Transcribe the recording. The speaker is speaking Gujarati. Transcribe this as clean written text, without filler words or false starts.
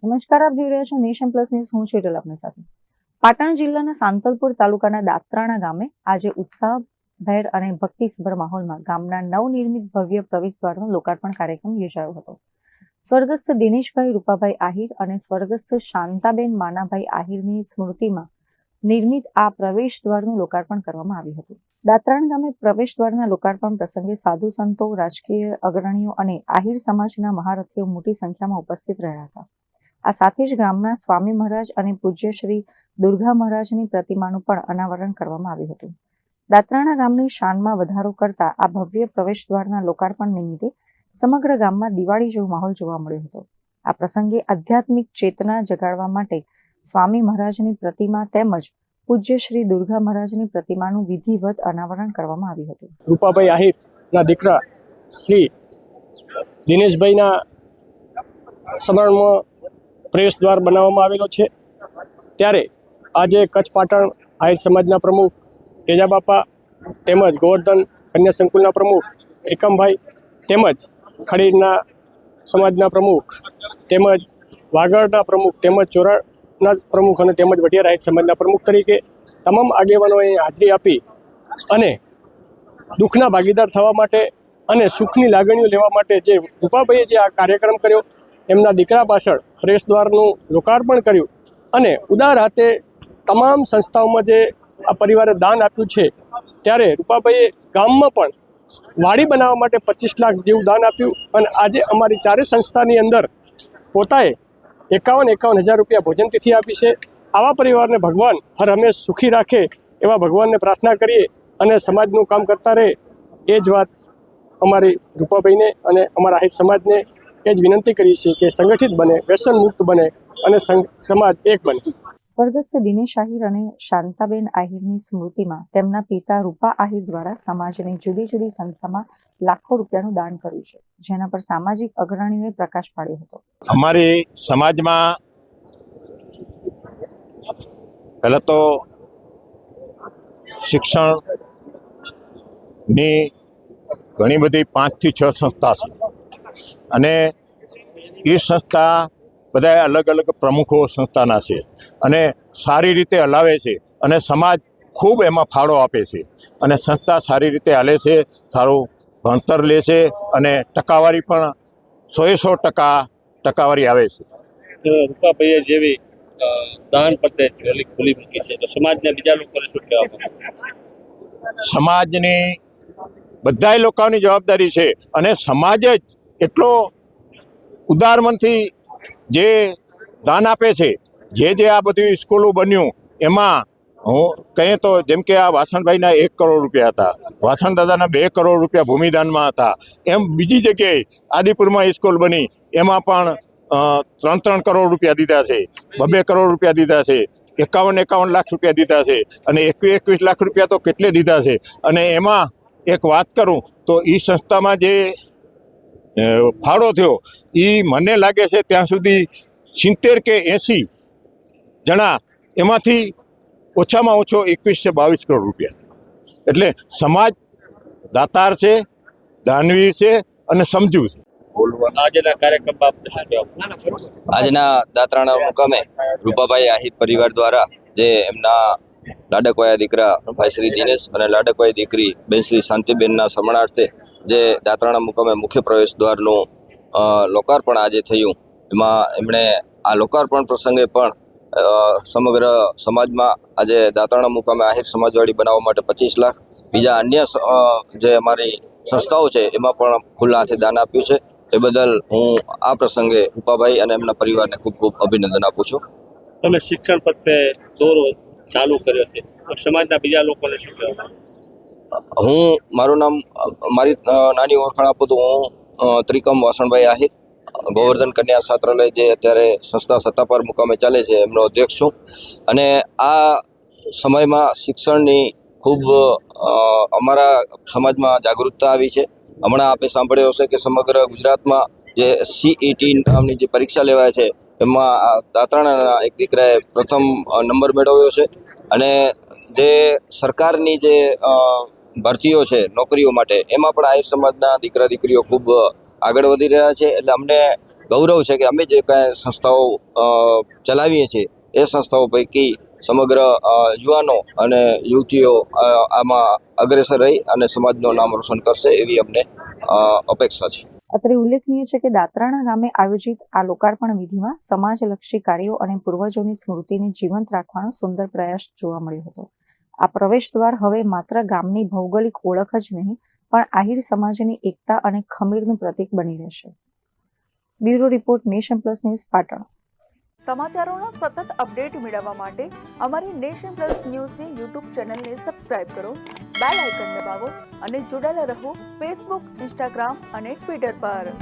નમસ્કાર, આપ જોઈ રહ્યા છો નેશન પ્લસ ન્યૂઝ. હું શીતલ આપની સાથે. પાટણ જિલ્લાના સાંતલપુર તાલુકાના દાત્રાણા ગામે આજે ઉત્સાહભેર અને ભક્તિસભર માહોલમાં ગામના નવનિર્મિત ભવ્ય પ્રવેશદ્વારનો લોકાર્પણ કાર્યક્રમ યોજાયો હતો. સ્વર્ગસ્થ દિનેશભાઈ રૂપાભાઈ આહિર અને સ્વર્ગસ્થ શાંતાબેન માનાભાઈ આહિરની સ્મૃતિમાં નિર્મિત આ પ્રવેશદ્વારનું લોકાર્પણ કરવામાં આવ્યું હતું. દાત્રાણ ગામે પ્રવેશદ્વારના લોકાર્પણ પ્રસંગે સાધુ સંતો, રાજકીય અગ્રણીઓ અને આહિર સમાજના મહારથીઓ મોટી સંખ્યામાં ઉપસ્થિત રહ્યા હતા. આ સાથે જ ગામના સ્વામી મહારાજ અને પૂજ્ય શ્રી દુર્ગા મહારાજની પ્રતિમાનું પણ અનાવરણ કરવામાં આવ્યું હતું. દાત્રાણા ગામની શાનમાં વધારો કરતા આ ભવ્ય પ્રવેશદ્વારના લોકાર્પણ નિમિત્તે સમગ્ર ગામમાં દિવાળી જેવો માહોલ જોવા મળ્યો હતો. આ પ્રસંગે આધ્યાત્મિક ચેતના જગાડવા માટે સ્વામી મહારાજની પ્રતિમા તેમજ પૂજ્ય શ્રી દુર્ગા મહારાજની પ્રતિમાનું વિધિવત અનાવરણ કરવામાં આવ્યું હતું. રૂપાભાઈ આહિરના દીકરા શ્રી દિનેશભાઈના સ્મરણમાં પ્રવેશદ્વાર બનાવવામાં આવેલો છે. ત્યારે આજે કચ્છ પાટણ આહિર સમાજના પ્રમુખ તેજાબાપા તેમજ ગોવર્ધન કન્યા સંકુલના પ્રમુખ એકમભાઈ તેમજ ખડીરના સમાજના પ્રમુખ તેમજ વાગડના પ્રમુખ તેમજ ચોરાના પ્રમુખ અને તેમજ વઢિયાર આહિર સમાજના પ્રમુખ તરીકે તમામ આગેવાનોએ હાજરી આપી અને દુઃખના ભાગીદાર થવા માટે અને સુખની લાગણીઓ લેવા માટે જે રૂપાભાઈએ જે આ કાર્યક્રમ કર્યો, એમના દીકરા પાછળ પ્રવેશદ્વારનું લોકાર્પણ કર્યું અને ઉદાર હાથે તમામ સંસ્થાઓમાં જે આ પરિવારે દાન આપ્યું છે, ત્યારે રૂપાભાઈએ ગામમાં પણ વાડી બનાવવા માટે 25 લાખ જેવું દાન આપ્યું અને આજે અમારી ચારે સંસ્થાની અંદર પોતાએ 51,000 રૂપિયા ભોજન તિથિ આપી છે. આવા પરિવારને ભગવાન હર હંમેશ સુખી રાખે એવા ભગવાનને પ્રાર્થના કરીએ અને સમાજનું કામ કરતા રહે, એ જ વાત અમારી રૂપાભાઈને અને અમારા આહિર સમાજને એ જ વિનંતી કરી છે કે સંગઠિત બને, વ્યસન મુક્ત બને અને સમાજ એક બને. સ્વર્ગસ્થ દિનેશ આહિર અને શાંતાબેન આહિરની સ્મૃતિમાં તેમના પિતા રૂપા આહિર દ્વારા સમાજની જુદી જુદી સંખ્યામાં લાખો રૂપિયાનું દાન કર્યું છે, જેના પર સામાજિક અગ્રણીઓએ પ્રકાશ પાડ્યો હતો. અમારી સમાજમાં પહેલાં તો શિક્ષણની ઘણી બધી 5 થી 6 સંસ્થા છે અને એ સંસ્થા બધા અલગ અલગ પ્રમુખો સંસ્થાના છે અને સારી રીતે હલાવે છે અને સમાજ ખૂબ એમાં ફાળો આપે છે અને સંસ્થા સારી રીતે હાલે છે, સારું ભણતર લે છે અને ટકાવારી પણ 100% ટકાવારી આવે છે. રૂપાભાઈએ જેવી દાન પતે ખુલ્લી મૂકી છે, તો સમાજને બીજા લોકોને શું કહેવા? સમાજની બધા લોકોની જવાબદારી છે અને સમાજ જ એટલો ઉદાર મનથી જે દાન આપે છે. જે આ બધી સ્કૂલો બન્યું એમાં હું કહીએ તો જેમ કે આ વાસણભાઈના 1 કરોડ રૂપિયા હતા, વાસણ દાદાના 2 કરોડ રૂપિયા ભૂમિદાનમાં હતા, એમ બીજી જગ્યાએ આદિપુરમાં સ્કૂલ બની એમાં પણ 3 કરોડ રૂપિયા દીધા છે, 2 કરોડ રૂપિયા દીધા છે, 51 લાખ રૂપિયા દીધા છે અને 21 લાખ રૂપિયા તો કેટલે દીધા છે. અને એમાં એક વાત કરું તો એ સંસ્થામાં જે ફાળો થયો એ મને લાગે છે ત્યાં સુધી 70 કે 80 જણા, એમાંથી ઓછામાં ઓછો 21 કે 22 કરોડ રૂપિયા. એટલે સમાજ દાતાર છે, દાનવીર છે અને સમજુ છે. આજના દાત્રાણા મુકામે રૂપાભાઈ આહિર પરિવાર દ્વારા જે એમના લાડકવાયા દીકરા ભાઈ શ્રી દિનેશ અને લાડકવાઈ દીકરી બેન શ્રી શાંતિબેનના સમરણાર્થે જે દાત્રાણા મુકામે મુખ્ય પ્રવેશ દ્વારનું લોકાર્પણ આજે થયું, એમાં એમણે આ લોકાર્પણ પ્રસંગે પણ સમગ્ર સમાજમાં આજે દાત્રાણા મુકામે આહિર સમાજવાડી બનાવવા માટે 25 લાખ, બીજા અન્ય જે અમારી સંસ્થાઓ છે એમાં પણ ખુલ્લા હાથે દાન આપ્યું છે. એ બદલ હું આ પ્રસંગે રૂપાભાઈ અને એમના પરિવારને ખૂબ ખૂબ અભિનંદન આપું છું. તમે શિક્ષણ પ્રત્યે દોરો ચાલુ કર્યો છે, તો સમાજના બીજા લોકોને શું કહેવા? મારું નામ, મારી નાની ઓળખાણ આપું તો હું ત્રિકમ વાસણભાઈ આહિર, ગોવર્ધન કન્યા છાત્રાલય જે અત્યારે સંસ્થા સત્તાપાર મુકામે ચાલે છે એમનો અધ્યક્ષ છું. અને આ સમયમાં શિક્ષણની ખૂબ અમારા સમાજમાં જાગૃતતા આવી છે. હમણાં આપે સાંભળ્યો હશે કે સમગ્ર ગુજરાતમાં જે CET નામની જે પરીક્ષા લેવાય છે એમાં દાત્રાણાના એક દીકરાએ પ્રથમ નંબર મેળવ્યો છે. અને જે સરકારની જે ભરતીઓ છે નોકરીઓ માટે, એમાં પણ આહિર સમાજના દીકરા દીકરીઓ ખૂબ આગળ વધી રહ્યા છે. એટલે અમને ગૌરવ છે કે અમે જે કાંઈ સંસ્થાઓ ચલાવીએ છીએ એ સંસ્થાઓ પૈકી સમગ્ર યુવાનો અને યુવતીઓ આમાં અગ્રેસર રહી અને સમાજનું નામ રોશન કરશે એવી અમને અપેક્ષા છે. અત્રે ઉલ્લેખનીય છે કે દાત્રાણા ગામે આયોજિત આ લોકાર્પણ વિધિમાં સમાજલક્ષી કાર્યો અને પૂર્વજોની સ્મૃતિને જીવંત રાખવાનો સુંદર પ્રયાસ જોવા મળ્યો હતો. આ પ્રવેશ દ્વાર હવે માત્ર ગામની ભૌગોલિક ઓળખ જ નહીં પણ આહિર સમાજની એકતા અને ખમીરનું પ્રતીક બની રહેશે. Bureau report, nation plus news, Patan. સમાચારોના સતત અપડેટ મેળવવા માટે અમારી નેશન પ્લસ ન્યૂઝની યુટ્યુબ ચેનલને સબસ્ક્રાઇબ કરો, બેલ આઇકન દબાવો અને જોડાયેલા રહો ફેસબુક, ઇન્સ્ટાગ્રામ અને ટ્વિટર પર.